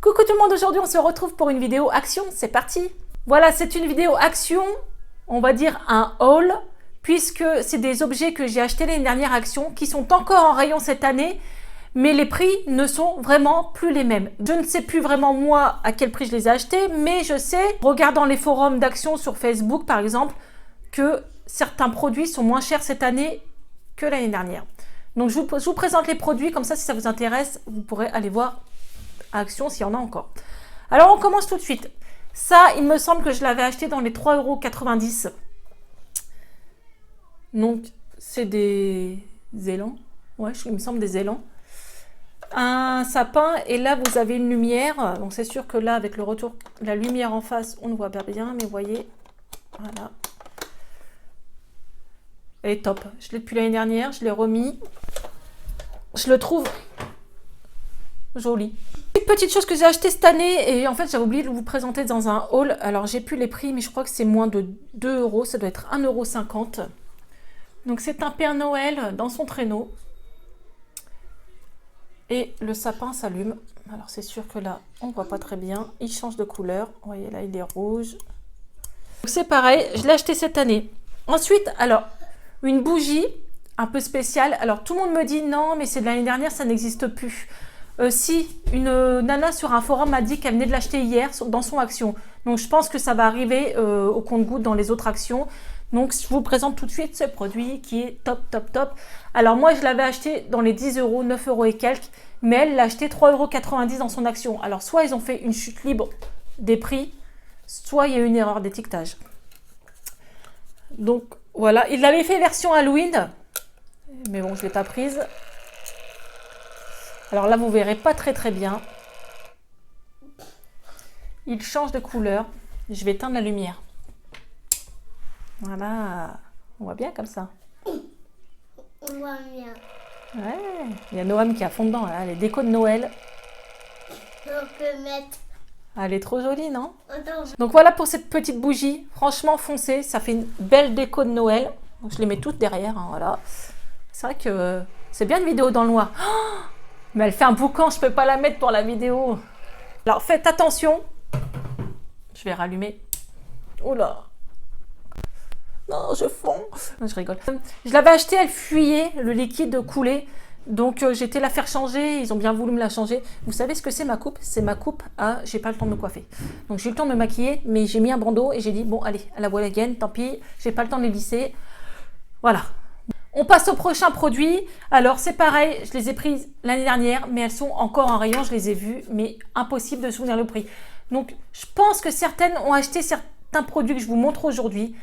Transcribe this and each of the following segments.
Coucou tout le monde, aujourd'hui on se retrouve pour une vidéo action, c'est parti. Voilà, c'est une vidéo action, on va dire un haul, puisque c'est des objets que j'ai achetés l'année dernière action, qui sont encore en rayon cette année, mais les prix ne sont vraiment plus les mêmes. Je ne sais plus vraiment moi à quel prix je les ai achetés, mais je sais, regardant les forums d'action sur Facebook par exemple, que certains produits sont moins chers cette année que l'année dernière. Donc je vous présente les produits, comme ça si ça vous intéresse, vous pourrez aller voir à Action s'il y en a encore. Alors on commence tout de suite. Ça, il me semble que je l'avais acheté dans les 3,90 €. Donc c'est des élans. Ouais, il me semble des élans. Un sapin et là vous avez une lumière. Donc c'est sûr que là avec le retour, la lumière en face, on ne voit pas bien, mais vous voyez, voilà. Elle est top. Je l'ai depuis l'année dernière, je l'ai remis. Je le trouve joli. Une petite chose que j'ai acheté cette année et en fait j'avais oublié de vous présenter dans un haul. Alors j'ai plus les prix mais je crois que c'est moins de 2 €, ça doit être 1,50 €. Donc c'est un Père Noël dans son traîneau. Et le sapin s'allume. Alors c'est sûr que là on voit pas très bien. Il change de couleur. Vous voyez là il est rouge. C'est pareil, je l'ai acheté cette année. Ensuite, alors une bougie un peu spéciale. Alors tout le monde me dit non mais c'est de l'année dernière, ça n'existe plus. Si une nana sur un forum m'a dit qu'elle venait de l'acheter hier dans son action. Donc je pense que ça va arriver au compte-gouttes dans les autres actions. Donc je vous présente tout de suite ce produit qui est top, top, top. Alors moi je l'avais acheté dans les 10 €, 9 € et quelques. Mais elle l'a acheté 3,90 € dans son action. Alors soit ils ont fait une chute libre des prix, soit il y a eu une erreur d'étiquetage. Donc voilà, il l'avait fait version Halloween. Mais bon, je ne l'ai pas prise. Alors là, vous verrez pas très bien. Il change de couleur. Je vais éteindre la lumière. Voilà. On voit bien comme ça. On voit bien. Ouais. Il y a Noam qui est à fond dedans. Là. Les décos de Noël. On peut mettre... Elle est trop jolie, non? Attends. Donc voilà pour cette petite bougie. Franchement foncée. Ça fait une belle déco de Noël. Donc je les mets toutes derrière. Hein, voilà. C'est vrai que c'est bien une vidéo dans le noir. Oh, mais elle fait un boucan, je ne peux pas la mettre pour la vidéo. Alors faites attention. Je vais rallumer. Oula. Non, je fonds. Je rigole. Je l'avais acheté, elle fuyait, le liquide coulait. Donc j'ai été la faire changer, ils ont bien voulu me la changer. Vous savez ce que c'est ma coupe? C'est ma coupe à j'ai pas le temps de me coiffer. Donc j'ai eu le temps de me maquiller, mais j'ai mis un bandeau et j'ai dit bon allez, à la voile again, tant pis, j'ai pas le temps de les lisser. Voilà. On passe au prochain produit. Alors c'est pareil, je les ai prises l'année dernière, mais elles sont encore en rayon, je les ai vues, mais impossible de souvenir le prix. Donc je pense que certaines ont acheté certains produits que je vous montre aujourd'hui.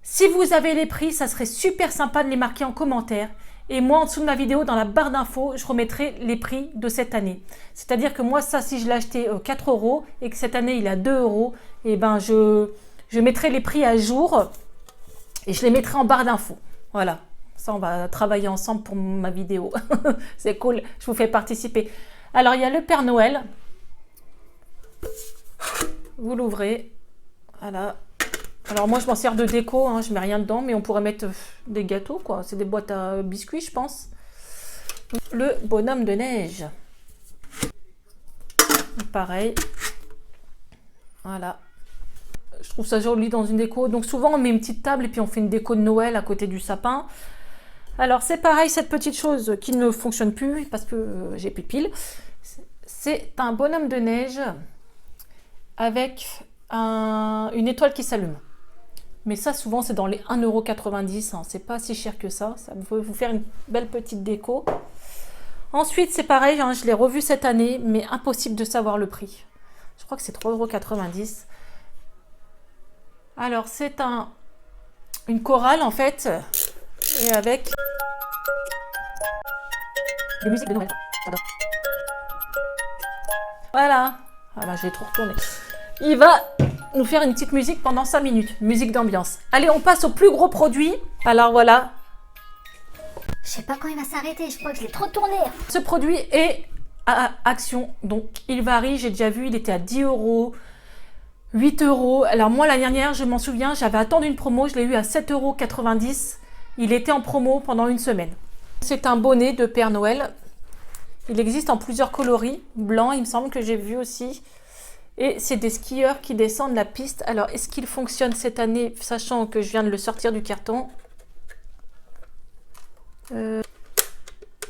Si vous avez les prix, ça serait super sympa de les marquer en commentaire. Et moi, en dessous de ma vidéo, dans la barre d'infos, je remettrai les prix de cette année. C'est-à-dire que moi, ça, si je l'ai acheté 4 € et que cette année, il est à 2 €, et ben je mettrai les prix à jour et je les mettrai en barre d'infos. Voilà, ça on va travailler ensemble pour ma vidéo. C'est cool, je vous fais participer. Alors il y a le Père Noël. Vous l'ouvrez. Voilà. Alors moi je m'en sers de déco, hein, je mets rien dedans, mais on pourrait mettre des gâteaux quoi. C'est des boîtes à biscuits je pense. Le bonhomme de neige. Pareil. Voilà. Je trouve ça joli dans une déco. Donc souvent on met une petite table et puis on fait une déco de Noël à côté du sapin. Alors c'est pareil, cette petite chose qui ne fonctionne plus parce que j'ai plus de piles. C'est un bonhomme de neige avec une étoile qui s'allume. Mais ça souvent c'est dans les 1,90 €. Hein. C'est pas si cher que ça. Ça peut vous faire une belle petite déco. Ensuite c'est pareil, hein, je l'ai revu cette année, mais impossible de savoir le prix. Je crois que c'est 3,90 €. Alors c'est une chorale en fait et avec des musiques de Noël. J'adore. Voilà. Ah bah, je vais trop retourner. Il va nous faire une petite musique pendant 5 minutes. Musique d'ambiance. Allez, on passe au plus gros produit. Alors voilà. Je sais pas quand il va s'arrêter, je crois que je l'ai trop tourné. Ce produit est à Action. Donc il varie, j'ai déjà vu, il était à 10 €. 8 €. Alors moi l'année dernière, je m'en souviens, j'avais attendu une promo, je l'ai eu à 7,90 €. Il était en promo pendant une semaine. C'est un bonnet de Père Noël Il existe en plusieurs coloris. Blanc, il me semble que j'ai vu aussi. Et c'est des skieurs qui descendent la piste. Alors, est-ce qu'il fonctionne cette année, sachant que je viens de le sortir du carton?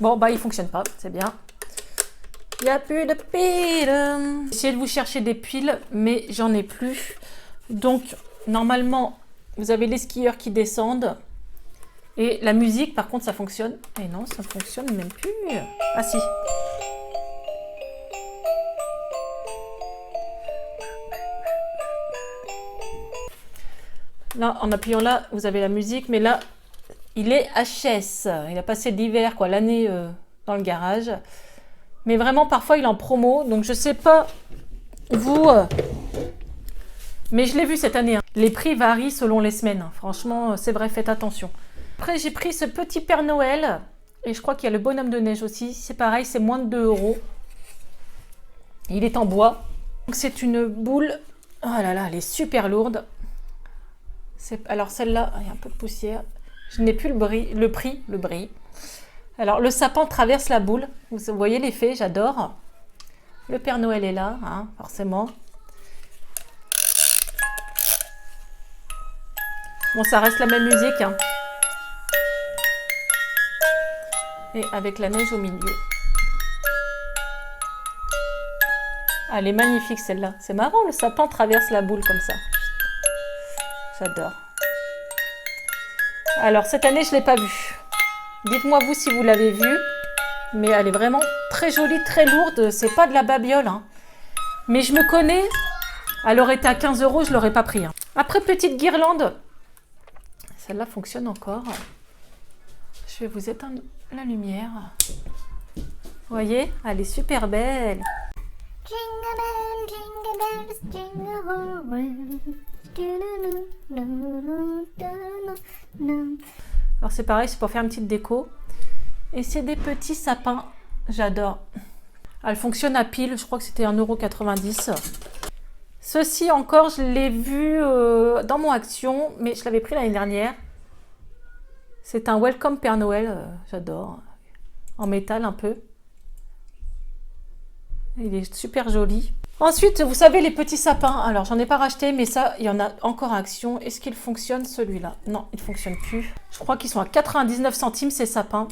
Bon, bah, il fonctionne pas. C'est bien. Il n'y a plus de piles. Essayez de vous chercher des piles, mais j'en ai plus. Donc, normalement, vous avez les skieurs qui descendent. Et la musique, par contre, ça fonctionne. Et non, ça ne fonctionne même plus. Ah si. Là, en appuyant là, vous avez la musique. Mais là, il est HS. Il a passé l'hiver, quoi, l'année dans le garage. Mais vraiment, parfois, il est en promo. Donc, je sais pas, vous... mais je l'ai vu cette année. Hein. Les prix varient selon les semaines. Hein. Franchement, c'est vrai, faites attention. Après, j'ai pris ce petit Père Noël. Et je crois qu'il y a le bonhomme de neige aussi. C'est pareil, c'est moins de 2 €. Il est en bois. Donc, c'est une boule. Oh là là, elle est super lourde. Alors, celle-là, il y a un peu de poussière. Je n'ai plus le prix. Alors, le sapin traverse la boule. Vous voyez l'effet, j'adore. Le Père Noël est là, hein, forcément. Bon, ça reste la même musique. Hein. Et avec la neige au milieu. Ah, elle est magnifique celle-là. C'est marrant, le sapin traverse la boule comme ça. J'adore. Alors, cette année, je ne l'ai pas vue. Dites-moi vous si vous l'avez vue. Mais elle est vraiment très jolie, très lourde. C'est pas de la babiole. Hein. Mais je me connais. Elle aurait été à 15 €, je ne l'aurais pas pris. Hein. Après, petite guirlande. Celle-là fonctionne encore. Je vais vous éteindre la lumière. Vous voyez, elle est super belle. Alors c'est pareil, c'est pour faire une petite déco. Et c'est des petits sapins. J'adore. Elle fonctionne à pile, je crois que c'était 1,90 €. Ceci encore, je l'ai vu dans mon action, mais je l'avais pris l'année dernière. C'est un Welcome Père Noël, j'adore. En métal un peu. Il est super joli. Ensuite, vous savez, les petits sapins. Alors, j'en ai pas racheté, mais ça, il y en a encore en action. Est-ce qu'il fonctionne celui-là? Non, il ne fonctionne plus. Je crois qu'ils sont à 99 centimes, ces sapins.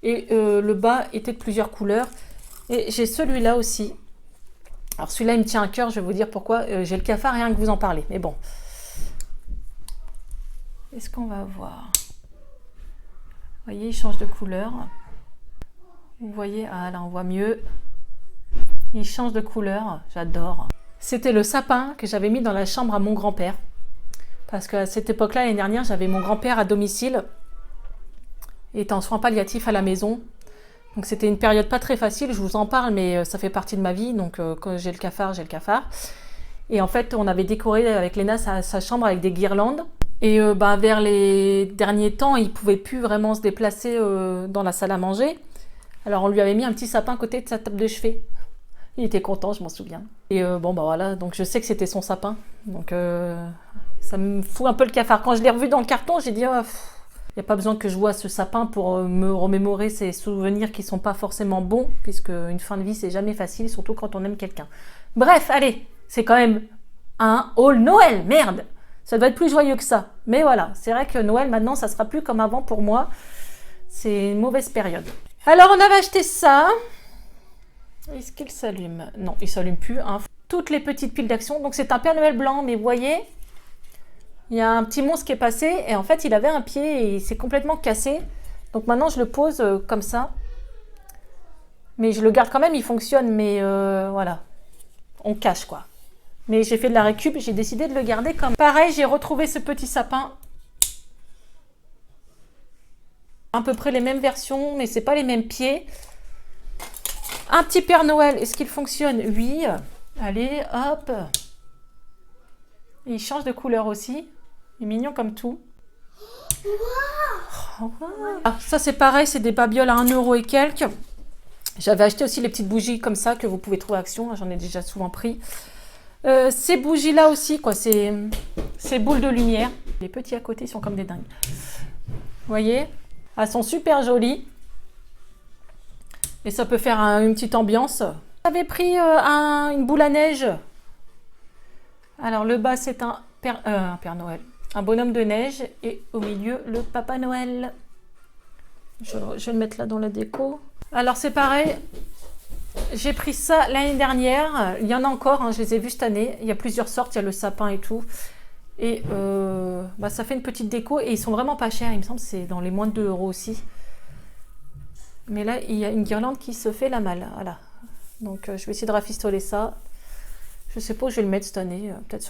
Et le bas était de plusieurs couleurs. Et j'ai celui-là aussi. Alors, celui-là, il me tient à cœur. Je vais vous dire pourquoi. J'ai le cafard, rien que vous en parler. Mais bon. Est-ce qu'on va voir? Vous voyez, il change de couleur. Vous voyez, ah là, on voit mieux. Il change de couleur, j'adore. C'était le sapin que j'avais mis dans la chambre à mon grand-père. Parce qu'à cette époque-là, l'année dernière, j'avais mon grand-père à domicile. Il était en soins palliatifs à la maison. Donc c'était une période pas très facile, je vous en parle, mais ça fait partie de ma vie. Donc quand j'ai le cafard, j'ai le cafard. Et en fait, on avait décoré avec Léna sa chambre avec des guirlandes. Et vers les derniers temps, il ne pouvait plus vraiment se déplacer dans la salle à manger. Alors on lui avait mis un petit sapin à côté de sa table de chevet. Il était content, je m'en souviens. Et voilà, donc je sais que c'était son sapin. Donc ça me fout un peu le cafard. Quand je l'ai revu dans le carton, j'ai dit, il n'y a pas besoin que je vois ce sapin pour me remémorer ces souvenirs qui ne sont pas forcément bons, puisque une fin de vie, c'est jamais facile, surtout quand on aime quelqu'un. Bref, allez, c'est quand même un haul Noël, merde. Ça doit être plus joyeux que ça. Mais voilà, c'est vrai que Noël, maintenant, ça sera plus comme avant pour moi. C'est une mauvaise période. Alors, on avait acheté ça. Est-ce qu'il s'allume? Non, il ne s'allume plus. Hein. Toutes les petites piles d'action. Donc, c'est un Père Noël blanc, mais vous voyez, il y a un petit monstre qui est passé. Et en fait, il avait un pied et il s'est complètement cassé. Donc, maintenant, je le pose comme ça. Mais je le garde quand même, il fonctionne. Mais voilà, on cache quoi. Mais j'ai fait de la récup, j'ai décidé de le garder comme... Pareil, j'ai retrouvé ce petit sapin. À peu près les mêmes versions, mais c'est pas les mêmes pieds. Un petit Père Noël, est-ce qu'il fonctionne? Oui. Allez, hop. Il change de couleur aussi. Il est mignon comme tout. Wow. Ah, ça c'est pareil, c'est des babioles à 1 € et quelques. J'avais acheté aussi les petites bougies comme ça que vous pouvez trouver à Action. J'en ai déjà souvent pris. Ces bougies là aussi, quoi, ces boules de lumière. Les petits à côté sont comme des dingues. Vous voyez, elles sont super jolies. Et ça peut faire une petite ambiance. J'avais pris une boule à neige. Alors le bas c'est un Père Noël. Un bonhomme de neige et au milieu le Papa Noël. Je vais le mettre là dans la déco. Alors c'est pareil. J'ai pris ça l'année dernière. Il y en a encore, hein, je les ai vus cette année. Il y a plusieurs sortes, il y a le sapin et tout. Et ça fait une petite déco et ils sont vraiment pas chers. Il me semble que c'est dans les moins de 2 € aussi. Mais là, il y a une guirlande qui se fait la malle. Voilà. Donc, je vais essayer de rafistoler ça. Je sais pas où je vais le mettre cette année. Peut-être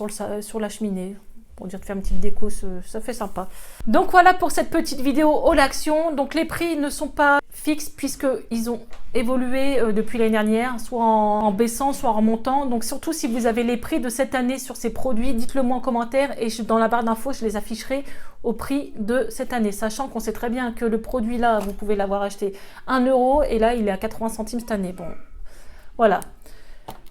sur la cheminée. Pour dire de faire une petite déco, ça fait sympa. Donc, voilà pour cette petite vidéo haul action. Donc, les prix ne sont pas fixes puisqu'ils ont évolué depuis l'année dernière. Soit en baissant, soit en montant. Donc, surtout si vous avez les prix de cette année sur ces produits, dites-le moi en commentaire. Et dans la barre d'infos, je les afficherai au prix de cette année, sachant qu'on sait très bien que le produit là, vous pouvez l'avoir acheté 1 € et là il est à 80 centimes cette année. Bon, voilà.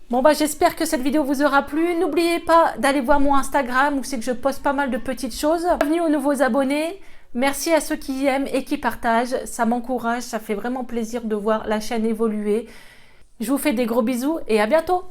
Bon j'espère que cette vidéo vous aura plu. N'oubliez pas d'aller voir mon Instagram où c'est que je poste pas mal de petites choses. Bienvenue aux nouveaux abonnés. Merci à ceux qui aiment et qui partagent. Ça m'encourage, ça fait vraiment plaisir de voir la chaîne évoluer. Je vous fais des gros bisous et à bientôt.